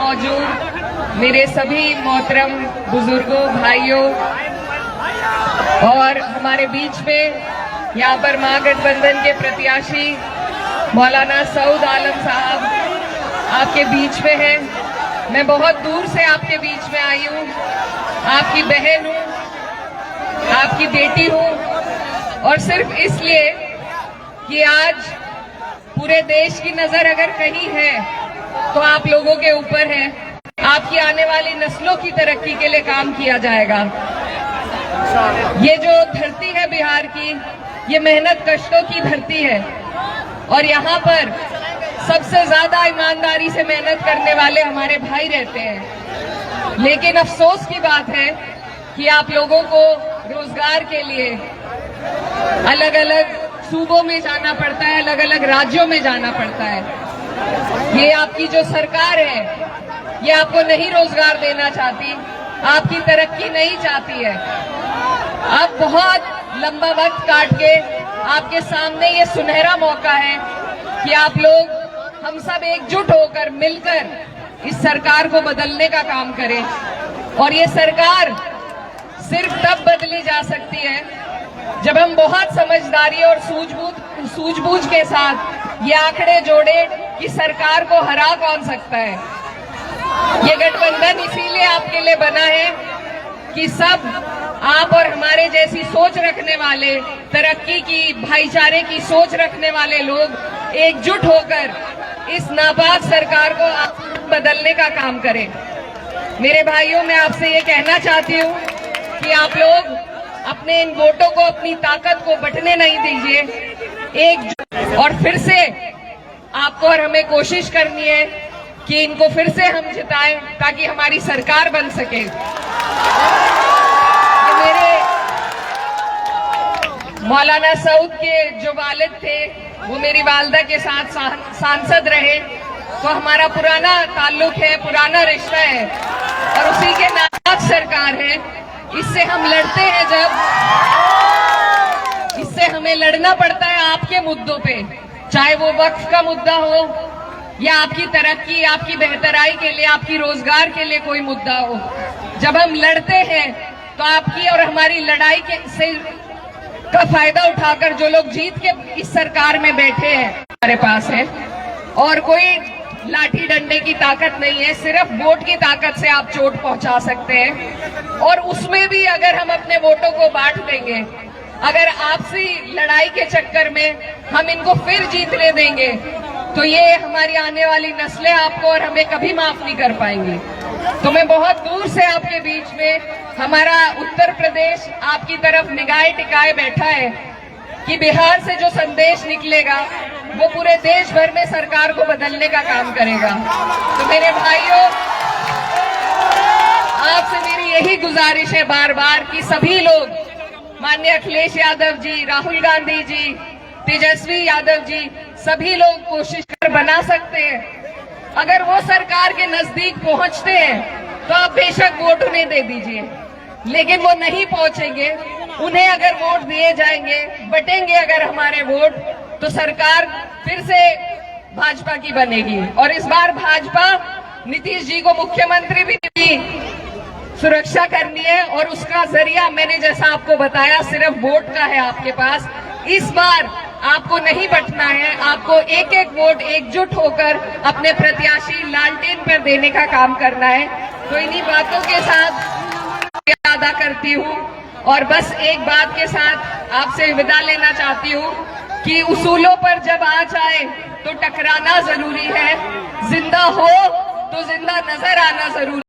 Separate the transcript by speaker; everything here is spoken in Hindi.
Speaker 1: मौजूद मेरे सभी मोहतरम बुजुर्गों, भाइयों और हमारे बीच में यहाँ पर महागठबंधन के प्रत्याशी मौलाना सऊद आलम साहब आपके बीच में हैं। मैं बहुत दूर से आपके बीच में आई हूँ, आपकी बहन हूँ, आपकी बेटी हूँ, और सिर्फ इसलिए कि आज पूरे देश की नजर अगर कहीं है तो आप लोगों के ऊपर है। आपकी आने वाली नस्लों की तरक्की के लिए काम किया जाएगा। ये जो धरती है बिहार की, ये मेहनत कष्टों की धरती है और यहाँ पर सबसे ज्यादा ईमानदारी से मेहनत करने वाले हमारे भाई रहते हैं। लेकिन अफसोस की बात है कि आप लोगों को रोजगार के लिए अलग अलग सूबों में जाना पड़ता है, अलग अलग राज्यों में जाना पड़ता है। ये आपकी जो सरकार है, ये आपको नहीं रोजगार देना चाहती, आपकी तरक्की नहीं चाहती है। अब बहुत लंबा वक्त काट के आपके सामने ये सुनहरा मौका है कि आप लोग, हम सब एकजुट होकर मिलकर इस सरकार को बदलने का काम करें। और ये सरकार सिर्फ तब बदली जा सकती है जब हम बहुत समझदारी और सूझबूझ के साथ ये आंकड़े जोड़े कि सरकार को हरा कौन सकता है। ये गठबंधन इसीलिए आपके लिए बना है कि सब आप और हमारे जैसी सोच रखने वाले, तरक्की की, भाईचारे की सोच रखने वाले लोग एकजुट होकर इस नापाक सरकार को बदलने का काम करें। मेरे भाइयों, मैं आपसे ये कहना चाहती हूँ कि आप लोग अपने इन वोटों को, अपनी ताकत को बंटने नहीं दीजिए। एक और फिर से आपको और हमें कोशिश करनी है कि इनको फिर से हम जिताएं ताकि हमारी सरकार बन सके। मेरे मौलाना सऊद के जो वालिद थे वो मेरी वालदा के साथ सांसद रहे, तो हमारा पुराना ताल्लुक है, पुराना रिश्ता है और उसी के नापाक सरकार है। इससे हम लड़ते हैं, जब इससे हमें लड़ना पड़ता है आपके मुद्दों पे, चाहे वो वक्फ का मुद्दा हो या आपकी तरक्की, आपकी बेहतराई के लिए, आपकी रोजगार के लिए कोई मुद्दा हो। जब हम लड़ते हैं तो आपकी और हमारी लड़ाई का फायदा उठाकर जो लोग जीत के इस सरकार में बैठे हैं हमारे पास है, और कोई लाठी डंडे की ताकत नहीं है, सिर्फ वोट की ताकत से आप चोट पहुंचा सकते हैं। और उसमें भी अगर हम अपने वोटों को बांट देंगे, अगर आपसी लड़ाई के चक्कर में हम इनको फिर जीतने देंगे, तो ये हमारी आने वाली नस्लें आपको और हमें कभी माफ नहीं कर पाएंगी। तो मैं बहुत दूर से आपके बीच में, हमारा उत्तर प्रदेश आपकी तरफ निगाहें टिकाए बैठा है कि बिहार से जो संदेश निकलेगा वो पूरे देश भर में सरकार को बदलने का काम करेगा। तो मेरे भाइयों, आपसे मेरी यही गुजारिश है बार बार कि सभी लोग, माननीय अखिलेश यादव जी, राहुल गांधी जी, तेजस्वी यादव जी, सभी लोग कोशिश कर बना सकते हैं। अगर वो सरकार के नजदीक पहुंचते हैं तो आप बेशक वोट उन्हें दे दीजिए, लेकिन वो नहीं पहुंचेंगे, उन्हें अगर वोट दिए जाएंगे, बटेंगे अगर हमारे वोट, तो सरकार फिर से भाजपा की बनेगी। और इस बार भाजपा, नीतीश जी को मुख्यमंत्री भी सुरक्षा करनी है और उसका जरिया, मैंने जैसा आपको बताया, सिर्फ वोट का है आपके पास। इस बार आपको नहीं बटना है, आपको एक एक वोट एकजुट होकर अपने प्रत्याशी लालटेन पर देने का काम करना है। तो इन्हीं बातों के साथ अदा करती हूँ और बस एक बात के साथ आपसे विदा लेना चाहती हूँ कि उसूलों पर जब आ जाए तो टकराना जरूरी है, जिंदा हो तो जिंदा नजर आना जरूरी